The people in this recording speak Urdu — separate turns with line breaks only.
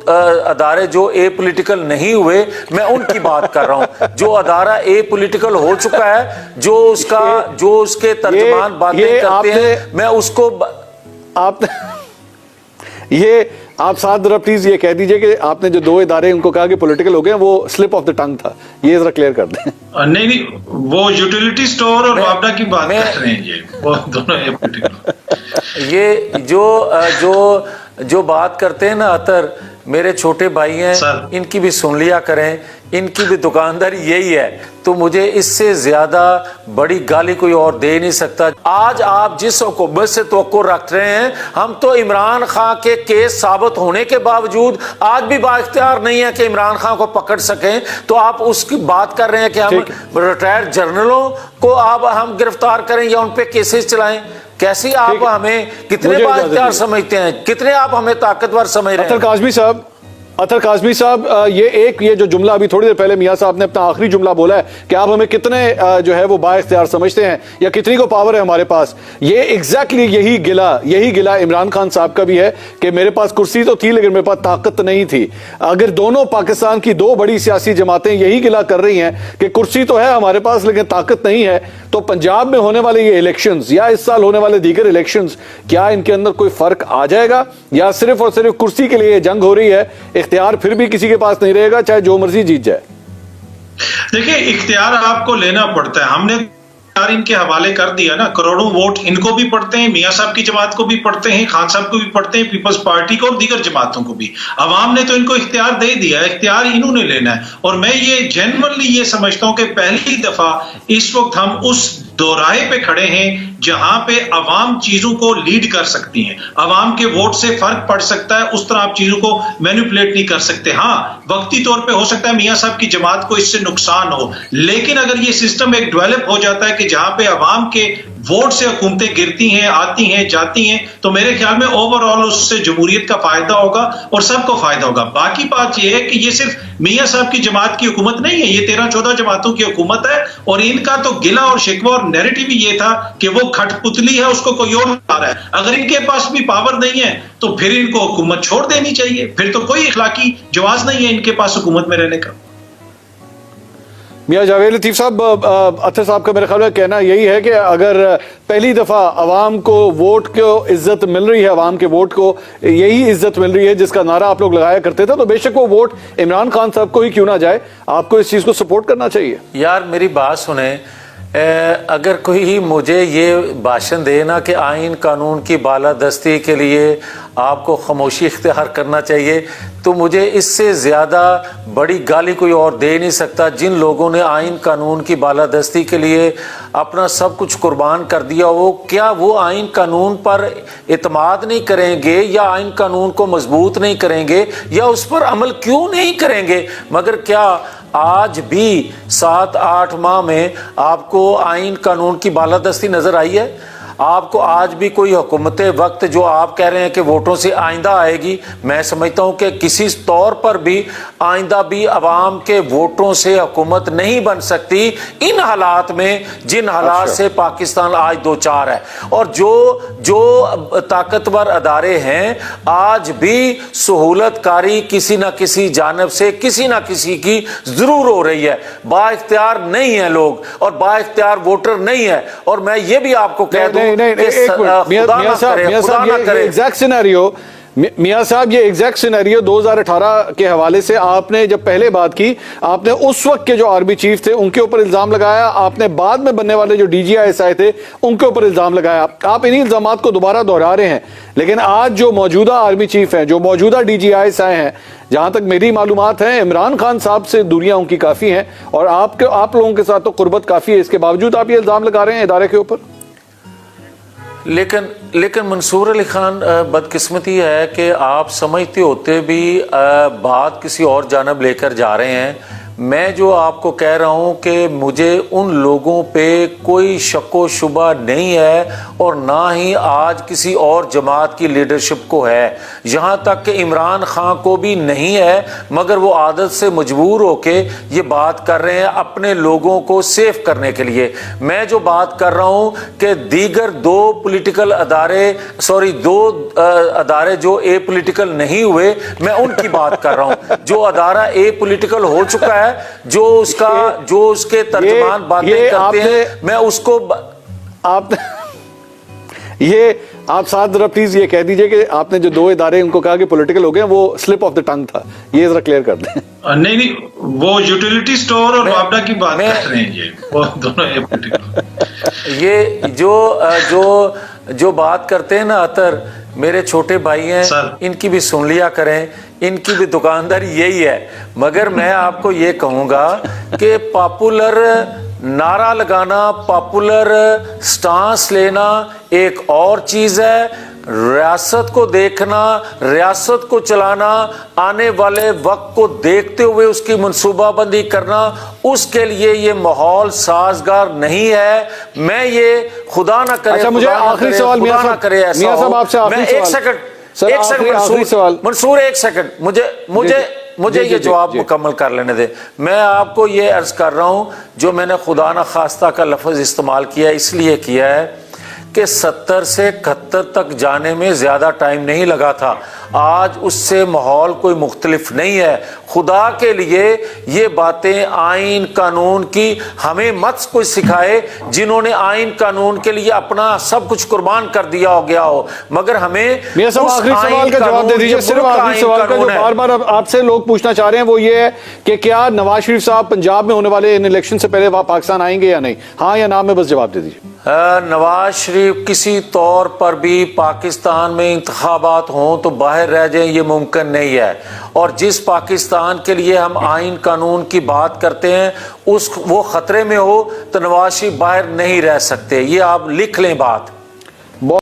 ادارے جو اے پولیٹیکل نہیں ہوئے میں ان کی بات کر رہا ہوں. جو ادارہ اے پولیٹیکل ہو چکا ہے, جو اس کے ترجمان باتیں کرتے ہیں, میں اس کو
آپ ساتھ ذرا پلیز یہ کہہ دیجئے کہ آپ نے جو 2 ادارے ان کو کہا کہ پولیٹیکل ہو گئے وہ سلپ آف دا ٹنگ تھا, یہ ذرا کلیئر کر دیں.
نہیں وہ یوٹیلیٹی سٹور اور وابڈا کی بات کر رہے ہیں, یہ وہ دونوں یہ پولیٹیکل.
یہ جو بات کرتے ہیں نا اطہر, میرے چھوٹے بھائی ہیں, ان کی بھی سن لیا کریں, ان کی بھی دکانداری یہی ہے, تو مجھے اس سے زیادہ بڑی گالی کوئی اور دے نہیں سکتا. آج آپ جس حکومت سے توقع رکھ رہے ہیں, ہم تو عمران خان کے کیس ثابت ہونے کے باوجود آج بھی بااختیار نہیں ہے کہ عمران خان کو پکڑ سکیں, تو آپ اس کی بات کر رہے ہیں کہ ہم ریٹائرڈ جنرلوں کو آپ ہم گرفتار کریں یا ان پہ کیسز چلائیں. کیسی آپ ہمیں کتنے بااختیار سمجھتے ہیں, کتنے آپ ہمیں طاقتور سمجھ رہے ہیں؟
اطہر کاظمی صاحب, یہ جو جملہ ابھی تھوڑی دیر پہلے میاں صاحب نے اپنا آخری جملہ بولا ہے کہ آپ ہمیں کتنے جو ہے وہ با اختیار سمجھتے ہیں یا کتنی کو پاور ہے ہمارے پاس, یہ ایگزیکٹلی یہی گلہ عمران خان صاحب کا بھی ہے کہ میرے پاس کرسی تو تھی لیکن میرے پاس طاقت نہیں تھی. اگر دونوں پاکستان کی 2 بڑی سیاسی جماعتیں یہی گلہ کر رہی ہیں کہ کرسی تو ہے ہمارے پاس لیکن طاقت نہیں ہے, تو پنجاب میں ہونے والے یہ الیکشنز یا اس سال ہونے والے دیگر الیکشنز, کیا ان کے اندر کوئی فرق آ جائے گا یا صرف اور صرف کرسی کے لیے یہ جنگ ہو رہی ہے, اختیار پھر بھی کسی کے پاس نہیں رہے گا چاہے جو مرضی جیت جائے؟
دیکھیں اختیار آپ کو لینا پڑتا ہے, ہم نے ان کے حوالے کر دیا نا, کروڑوں ووٹ ان کو بھی پڑھتے ہیں, میاں صاحب کی جماعت کو بھی پڑھتے ہیں, خان صاحب کو بھی پڑھتے ہیں, پیپلز پارٹی کو اور دیگر جماعتوں کو بھی. عوام نے تو ان کو اختیار دے دیا, اختیار انہوں نے لینا ہے. اور میں یہ جنرلی یہ سمجھتا ہوں کہ پہلی دفعہ اس وقت ہم اس دوراہے پہ کھڑے ہیں جہاں پہ عوام چیزوں کو لیڈ کر سکتی ہیں, عوام کے ووٹ سے فرق پڑ سکتا ہے, اس طرح آپ چیزوں کو مینیپولیٹ نہیں کر سکتے. ہاں وقتی طور پہ ہو سکتا ہے میاں صاحب کی جماعت کو اس سے نقصان ہو, لیکن اگر یہ سسٹم ایک ڈیولپ ہو جاتا ہے کہ جہاں پہ عوام کے ووٹ سے حکومتیں گرتی ہیں, آتی ہیں, جاتی ہیں, تو میرے خیال میں اوور آل اس سے جمہوریت کا فائدہ ہوگا اور سب کو فائدہ ہوگا. باقی بات یہ ہے کہ یہ صرف میاں صاحب کی جماعت کی حکومت نہیں ہے, یہ 13-14 جماعتوں کی حکومت ہے, اور ان کا تو گلہ اور شکوہ اور نیریٹو بھی یہ تھا کہ وہ کھٹ پتلی ہے, اس کو کوئی اور لا رہا ہے. اگر ان کے پاس بھی پاور نہیں ہے تو پھر ان کو حکومت چھوڑ دینی چاہیے, پھر تو کوئی اخلاقی جواز نہیں ہے ان کے پاس حکومت میں رہنے کا.
میاں جاوید لطیف صاحب, اطہر صاحب کا میرے خیال میں کہنا یہی ہے کہ اگر پہلی دفعہ عوام کو ووٹ کو عزت مل رہی ہے, عوام کے ووٹ کو یہی عزت مل رہی ہے جس کا نعرہ آپ لوگ لگایا کرتے تھے, تو بے شک وہ ووٹ عمران خان صاحب کو ہی کیوں نہ جائے, آپ کو اس چیز کو سپورٹ کرنا چاہیے.
یار میری بات سنیں, اگر کوئی مجھے یہ بھاشن دے نا کہ آئین قانون کی بالادستی کے لیے آپ کو خاموشی اختیار کرنا چاہیے, تو مجھے اس سے زیادہ بڑی گالی کوئی اور دے نہیں سکتا. جن لوگوں نے آئین قانون کی بالادستی کے لیے اپنا سب کچھ قربان کر دیا, وہ آئین قانون پر اعتماد نہیں کریں گے یا آئین قانون کو مضبوط نہیں کریں گے یا اس پر عمل کیوں نہیں کریں گے؟ مگر کیا آج بھی 7-8 ماہ میں آپ کو آئین قانون کی بالادستی نظر آئی ہے؟ آپ کو آج بھی کوئی حکومت وقت جو آپ کہہ رہے ہیں کہ ووٹوں سے آئندہ آئے گی, میں سمجھتا ہوں کہ کسی طور پر بھی آئندہ بھی عوام کے ووٹوں سے حکومت نہیں بن سکتی ان حالات میں جن حالات سے پاکستان آج دو چار ہے. اور جو طاقتور ادارے ہیں آج بھی سہولت کاری کسی نہ کسی جانب سے کسی نہ کسی کی ضرور ہو رہی ہے. با اختیار نہیں ہے لوگ اور با اختیار ووٹر نہیں ہے. اور میں یہ بھی آپ کو کہہ دوں
میاں صاحب, یہ ایگزیکٹ سینیریو 2018 کے حوالے سے آپ نے جب پہلے بات کی, آپ نے اس وقت کے جو آرمی چیف تھے ان کے اوپر الزام لگایا, آپ نے بعد میں بننے والے جو D G I S I تھے ان کے اوپر الزام لگایا. آپ انہی الزامات کو دوبارہ دہرا رہے ہیں, لیکن آج جو موجودہ آرمی چیف ہیں, جو موجودہ D G I S I ہیں, جہاں تک میری معلومات ہیں عمران خان صاحب سے دوریاں ان کی کافی ہیں اور آپ لوگوں کے ساتھ تو قربت کافی ہے, اس کے باوجود آپ یہ الزام لگا رہے ہیں ادارے کے اوپر.
لیکن منصور علی خان, بدقسمتی ہے کہ آپ سمجھتے ہوتے بھی بات کسی اور جانب لے کر جا رہے ہیں. میں جو آپ کو کہہ رہا ہوں کہ مجھے ان لوگوں پہ کوئی شک و شبہ نہیں ہے اور نہ ہی آج کسی اور جماعت کی لیڈرشپ کو ہے، یہاں تک کہ عمران خان کو بھی نہیں ہے، مگر وہ عادت سے مجبور ہو کے یہ بات کر رہے ہیں اپنے لوگوں کو سیف کرنے کے لیے۔ میں جو بات کر رہا ہوں کہ دیگر دو پولیٹیکل دو ادارے جو اے پولیٹیکل نہیں ہوئے، میں ان کی بات کر رہا ہوں۔ جو ادارہ اے پولیٹیکل ہو چکا ہے، جو اس کے ترجمان باتیں کرتے ہیں، میں اس کو
آپ ساتھ ذرا پلیز یہ کہہ دیجئے کہ آپ نے جو دو ادارے ان کو کہا کہ پولیٹیکل ہو گئے وہ سلپ آف دا ٹنگ تھا، یہ ذرا کلیئر کر دیں۔
نہیں وہ یوٹیلیٹی سٹور اور وابڈا کی بات کر رہے ہیں، یہ وہ دونوں
یہ جو بات کرتے ہیں نا اطہر، میرے چھوٹے بھائی ہیں، ان کی بھی سن لیا کریں، ان کی بھی دکانداری یہی ہے۔ مگر میں آپ کو یہ کہوں گا کہ پاپولر نعرہ لگانا، پاپولر سٹانس لینا ایک اور چیز ہے، ریاست کو دیکھنا، ریاست کو چلانا، آنے والے وقت کو دیکھتے ہوئے اس کی منصوبہ بندی کرنا، اس کے لیے یہ ماحول سازگار نہیں ہے۔ میں یہ خدا نہ کرے،
اچھا مجھے آخری سوال میاں صاحب آپ سے آخری سوال
منصور، ایک سیکنڈ مجھے یہ جواب مکمل کر لینے دیں۔ میں آپ کو یہ عرض کر رہا ہوں، جو میں نے خدا نہ خواستہ کا لفظ استعمال کیا اس لیے کیا ہے کہ 70 سے 71 تک جانے میں زیادہ ٹائم نہیں لگا تھا، آج اس سے ماحول کوئی مختلف نہیں ہے۔ خدا کے لیے یہ باتیں آئین قانون کی ہمیں مت کوئی سکھائے، جنہوں نے آئین قانون کے لیے اپنا سب کچھ قربان کر دیا ہو گیا ہو، مگر ہمیں
میاں صاحب آخری سوال کا جواب دے دیجئے، صرف آخری سوال کا جو بار بار آپ سے لوگ پوچھنا چاہ رہے ہیں وہ یہ ہے کہ کیا نواز شریف صاحب پنجاب میں ہونے والے ان الیکشن سے پہلے پاکستان آئیں گے یا نہیں؟ ہاں یا نہ میں بس جواب دے دیجیے۔
نواز شریف کسی طور پر بھی پاکستان میں انتخابات ہوں تو باہر رہ جائیں، یہ ممکن نہیں ہے، اور جس پاکستان کے لیے ہم آئین قانون کی بات کرتے ہیں وہ خطرے میں ہو تو نواز شریف باہر نہیں رہ سکتے، یہ آپ لکھ لیں بات۔